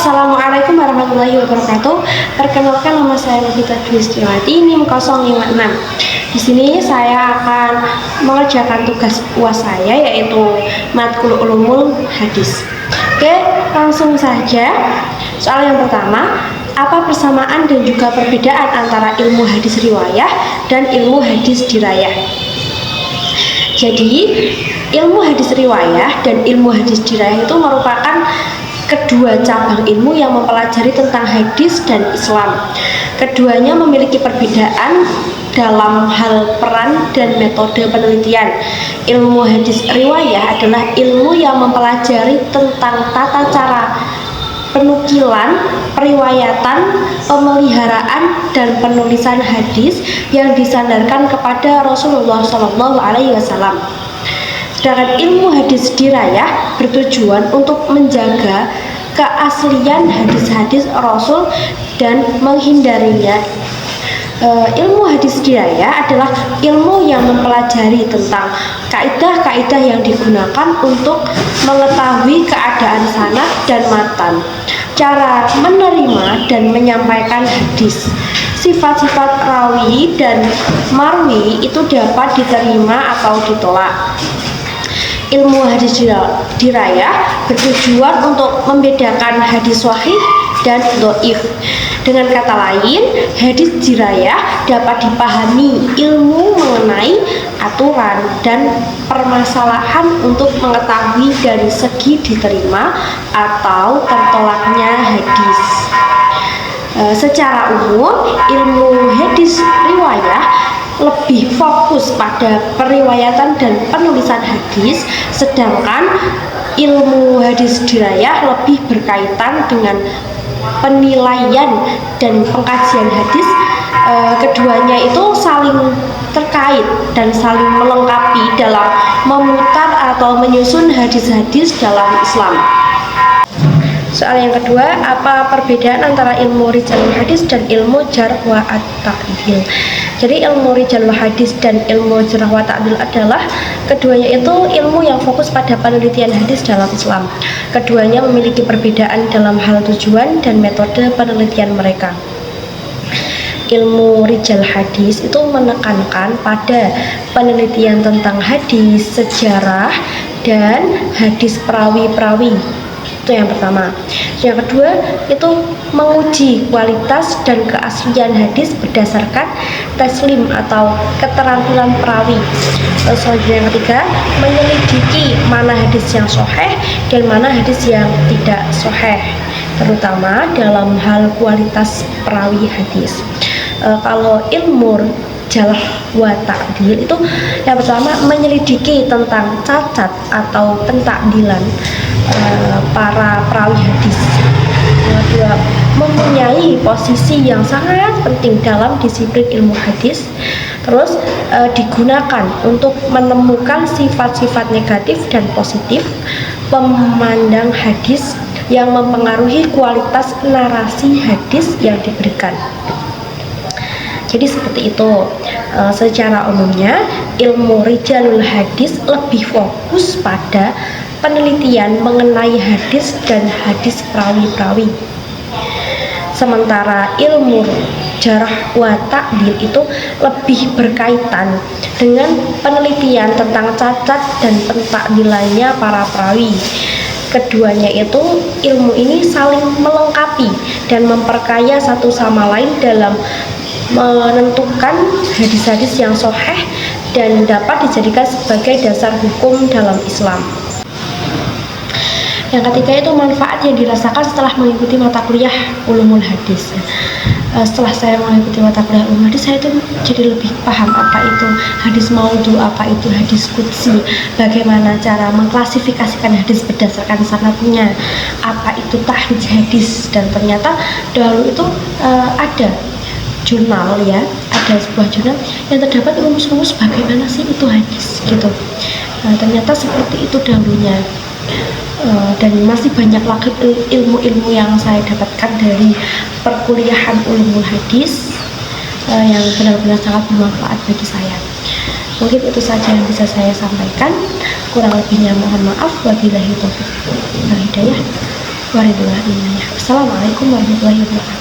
Assalamualaikum warahmatullahi wabarakatuh. Perkenalkan, nama saya Novita Dwi Setiawati, NIM 056. Di sini saya akan mengerjakan tugas UAS saya, yaitu matkul ulumul hadis. Oke, langsung saja. Soal yang pertama, apa persamaan dan juga perbedaan antara ilmu hadis riwayah dan ilmu hadis dirayah? Jadi, ilmu hadis riwayah dan ilmu hadis dirayah itu merupakan kedua cabang ilmu yang mempelajari tentang hadis dan Islam. Keduanya memiliki perbedaan dalam hal peran dan metode penelitian. Ilmu hadis riwayah adalah ilmu yang mempelajari tentang tata cara penukilan, periwayatan, pemeliharaan, dan penulisan hadis yang disandarkan kepada Rasulullah SAW. Sedangkan ilmu hadis dirayah bertujuan untuk menjaga keaslian hadis-hadis Rasul dan menghindarinya. Ilmu hadis dirayah adalah ilmu yang mempelajari tentang kaidah-kaidah yang digunakan untuk mengetahui keadaan sanad dan matan, cara menerima dan menyampaikan hadis, sifat-sifat rawi dan marwi itu dapat diterima atau ditolak. Ilmu hadis dirayah bertujuan untuk membedakan hadis sahih dan dhaif. Dengan kata lain, hadis dirayah dapat dipahami ilmu mengenai aturan dan permasalahan untuk mengetahui dari segi diterima atau tertolaknya hadis. Secara umum, ilmu hadis riwayah lebih fokus pada periwayatan dan penulisan hadis, sedangkan ilmu hadis dirayah lebih berkaitan dengan penilaian dan pengkajian hadis. Keduanya itu saling terkait dan saling melengkapi dalam memutar atau menyusun hadis-hadis dalam Islam. Soal yang kedua, apa perbedaan antara ilmu rijalul hadis dan ilmu jarh wa ta'dil? Jadi ilmu rijalul hadis dan ilmu jarh wa ta'dil adalah keduanya itu ilmu yang fokus pada penelitian hadis dalam Islam. Keduanya memiliki perbedaan dalam hal tujuan dan metode penelitian mereka. Ilmu rijal hadis itu menekankan pada penelitian tentang hadis, sejarah, dan hadis perawi-perawi. Itu yang pertama. Yang kedua itu menguji kualitas dan keaslian hadis berdasarkan taslim atau keterampilan perawi. Selanjutnya yang ketiga, menyelidiki mana hadis yang sahih dan mana hadis yang tidak sahih, terutama dalam hal kualitas perawi hadis. Kalau ilmu jarh wa ta'dil itu yang pertama menyelidiki tentang cacat atau pentakdilan para perawi hadis. Yang kedua, mempunyai posisi yang sangat penting dalam disiplin ilmu hadis. Terus digunakan untuk menemukan sifat-sifat negatif dan positif pemandang hadis yang mempengaruhi kualitas narasi hadis yang diberikan. Jadi seperti itu. Secara umumnya ilmu rijalul hadis lebih fokus pada penelitian mengenai hadis dan hadis perawi-perawi. Sementara ilmu jarh wa ta'dil itu lebih berkaitan dengan penelitian tentang cacat dan pentakdilannya para perawi. Keduanya itu ilmu ini saling melengkapi dan memperkaya satu sama lain dalam menentukan hadis-hadis yang sahih dan dapat dijadikan sebagai dasar hukum dalam Islam. Yang ketiga itu manfaat yang dirasakan setelah mengikuti mata kuliah ulumul hadis. Setelah saya mengikuti mata kuliah ulumul hadis, saya itu jadi lebih paham apa itu hadis maudhu, apa itu hadis qudsi, bagaimana cara mengklasifikasikan hadis berdasarkan sanadnya, apa itu tahrij hadis, dan ternyata dahulu itu ada jurnal, ya, ada sebuah jurnal yang terdapat rumus-rumus bagaimana sih itu hadis gitu. Ternyata seperti itu dahulunya. Dan masih banyak lagi ilmu-ilmu yang saya dapatkan dari perkuliahan ulumul hadis yang benar-benar sangat bermanfaat bagi saya. Mungkin itu saja yang bisa saya sampaikan. Kurang lebihnya mohon maaf. Wabillahi taufiq wal hidayah. waridullah minna. Assalamualaikum warahmatullahi wabarakatuh.